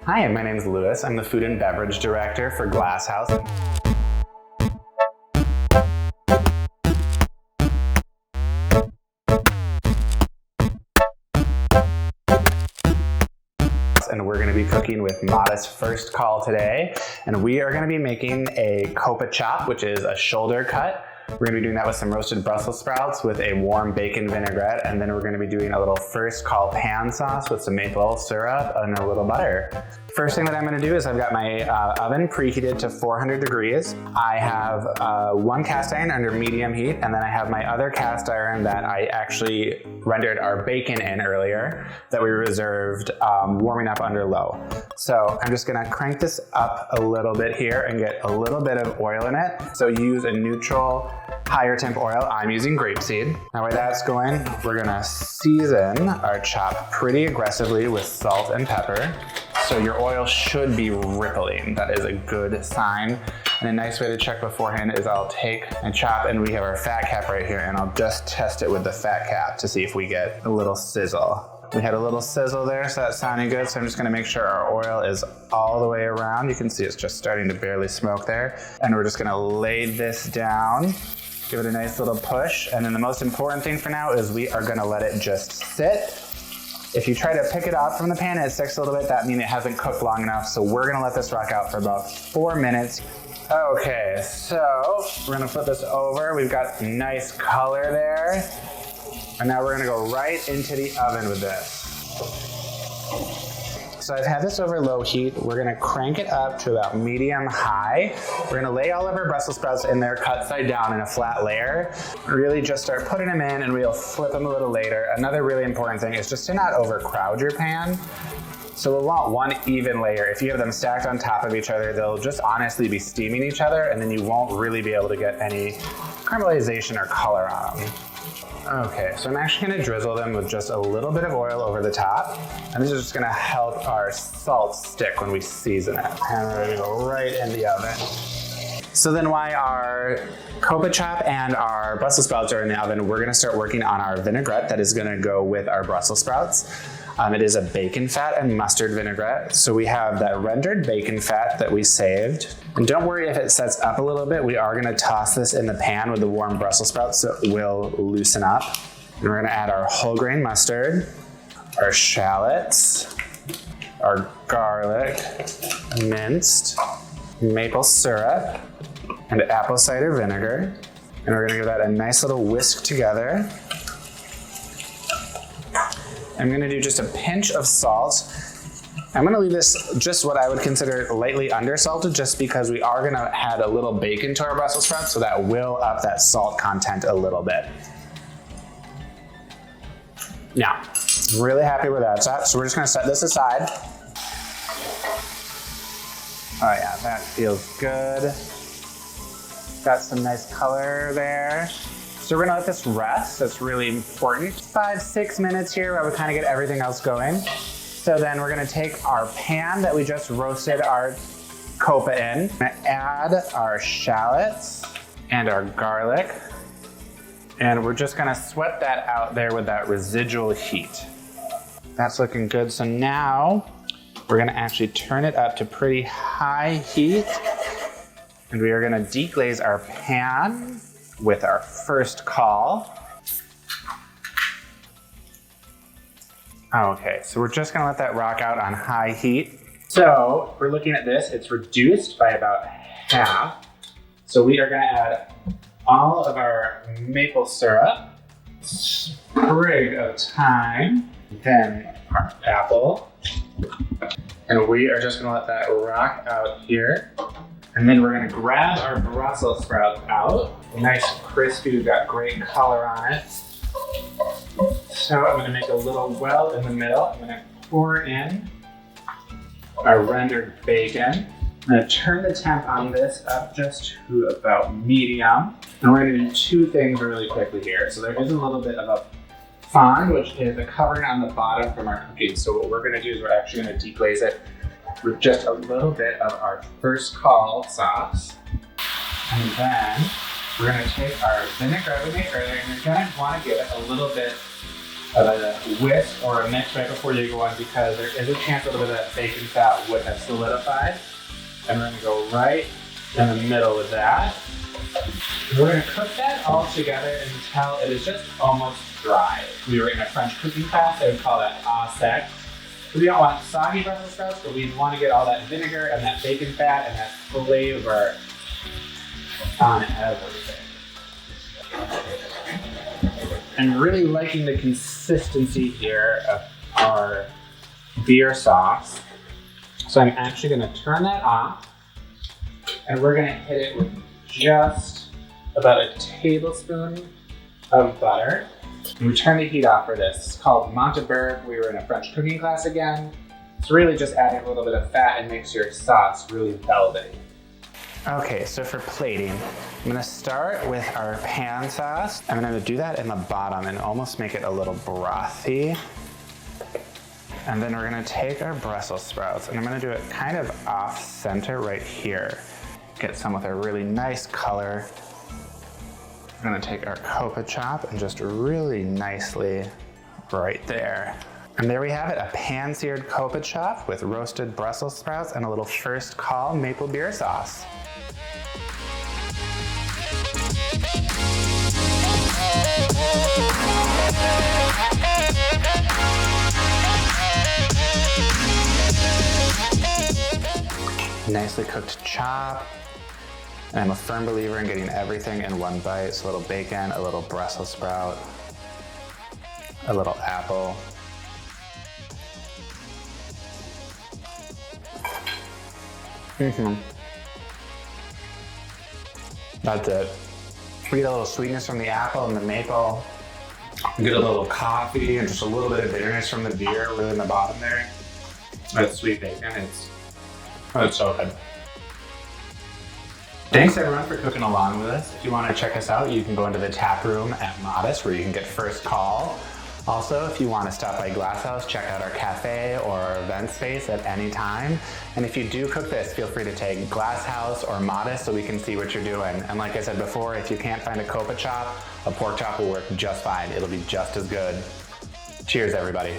Hi, my name is Louis. I'm the Food and Beverage Director for Glass House. And we're going to be cooking with Modist First Call today. And we are going to be making a Coppa chop, which is a shoulder cut. We're going to be doing that with some roasted Brussels sprouts with a warm bacon vinaigrette. And then we're going to be doing a little First Call pan sauce with some maple syrup and a little butter. First thing that I'm going to do is I've got my oven preheated to 400 degrees. I have one cast iron under medium heat, and then I have my other cast iron that I actually rendered our bacon in earlier that we reserved warming up under low. So I'm just going to crank this up a little bit here and get a little bit of oil in it. So use a neutral higher temp oil. I'm using grapeseed. Now while that's going, we're going to season our chop pretty aggressively with salt and pepper. So your oil should be rippling. That is a good sign. And a nice way to check beforehand is I'll take and chop, and we have our fat cap right here, and I'll just test it with the fat cap to see if we get a little sizzle. We had a little sizzle there, so that's sounding good. So I'm just gonna make sure our oil is all the way around. You can see it's just starting to barely smoke there. And we're just gonna lay this down, give it a nice little push. And then the most important thing for now is we are gonna let it just sit. If you try to pick it up from the pan and it sticks a little bit, that means it hasn't cooked long enough. So we're gonna let this rock out for about 4 minutes. Okay, so we're gonna flip this over. We've got nice color there. And now we're gonna go right into the oven with this. So I've had this over low heat. We're gonna crank it up to about medium high. We're gonna lay all of our Brussels sprouts in there, cut side down in a flat layer. Really just start putting them in, and we'll flip them a little later. Another really important thing is just to not overcrowd your pan. So we'll want one even layer. If you have them stacked on top of each other, they'll just honestly be steaming each other, and then you won't really be able to get any caramelization or color on them. Okay, so I'm actually gonna drizzle them with just a little bit of oil over the top. And this is just gonna help our salt stick when we season it. And we're gonna go right in the oven. So then while our Coppa chop and our Brussels sprouts are in the oven, we're gonna start working on our vinaigrette that is gonna go with our Brussels sprouts. It is a bacon fat and mustard vinaigrette. So we have that rendered bacon fat that we saved. And don't worry if it sets up a little bit. We are gonna toss this in the pan with the warm Brussels sprouts so it will loosen up. And we're gonna add our whole grain mustard, our shallots, our garlic, minced, maple syrup, and apple cider vinegar. And we're gonna give that a nice little whisk together. I'm gonna do just a pinch of salt. I'm gonna leave this just what I would consider lightly undersalted, just because we are gonna add a little bacon to our Brussels sprouts, so that will up that salt content a little bit. Now, I'm really happy where that's at, so we're just gonna set this aside. Oh yeah, that feels good. Got some nice color there. So we're gonna let this rest. That's really important. 5-6 minutes here while we kind of get everything else going. So then we're gonna take our pan that we just roasted our Coppa in. We're gonna add our shallots and our garlic. And we're just gonna sweat that out there with that residual heat. That's looking good. So now we're gonna actually turn it up to pretty high heat. And we are gonna deglaze our pan with our First Call. Okay, so we're just gonna let that rock out on high heat. So we're looking at this, it's reduced by about half. So we are gonna add all of our maple syrup, sprig of thyme, then our apple. And we are just gonna let that rock out here. And then we're gonna grab our Brussels sprouts out. Nice crispy, we've got great color on it. So I'm gonna make a little well in the middle. I'm gonna pour in our rendered bacon. I'm gonna turn the temp on this up just to about medium. And we're gonna do two things really quickly here. So there is a little bit of a fond, which is a covering on the bottom from our cooking. So what we're gonna do is we're actually gonna deglaze it with just a little bit of our First Call sauce. And then we're gonna take our vinaigrette we made earlier, and you're gonna wanna give it a little bit of a whisk or a mix right before you go in, because there is a chance a little bit of that bacon fat would have solidified. And we're gonna go right in the middle of that. We're gonna cook that all together until it is just almost dry. We were in a French cooking class, they would call that au sec. So we don't want soggy Brussels sprouts, but we want to get all that vinegar and that bacon fat and that flavor on everything. I'm really liking the consistency here of our beer sauce. So I'm actually gonna turn that off, and we're gonna hit it with just about a tablespoon of butter. And we turn the heat off for this. It's called Monteberg. We were in a French cooking class again. It's really just adding a little bit of fat and makes your sauce really velvety. Okay, so for plating, I'm gonna start with our pan sauce. I'm gonna do that in the bottom and almost make it a little brothy. And then we're gonna take our Brussels sprouts, and I'm gonna do it kind of off center right here. Get some with a really nice color. We're gonna take our Coppa chop and just really nicely right there. And there we have it, a pan-seared Coppa chop with roasted Brussels sprouts and a little first call maple beer sauce. Nicely cooked chop. And I'm a firm believer in getting everything in one bite. So a little bacon, a little Brussels sprout, a little apple. That's it. We get a little sweetness from the apple and the maple. We get a little coffee and just a little bit of bitterness from the beer really in the bottom there. That sweet bacon, it's so good. Thanks everyone for cooking along with us. If you want to check us out, you can go into the tap room at Modist where you can get first call. Also, if you want to stop by Glass House, check out our cafe or our event space at any time. And if you do cook this, feel free to tag Glass House or Modist so we can see what you're doing. And like I said before, if you can't find a Coppa chop, a pork chop will work just fine. It'll be just as good. Cheers, everybody.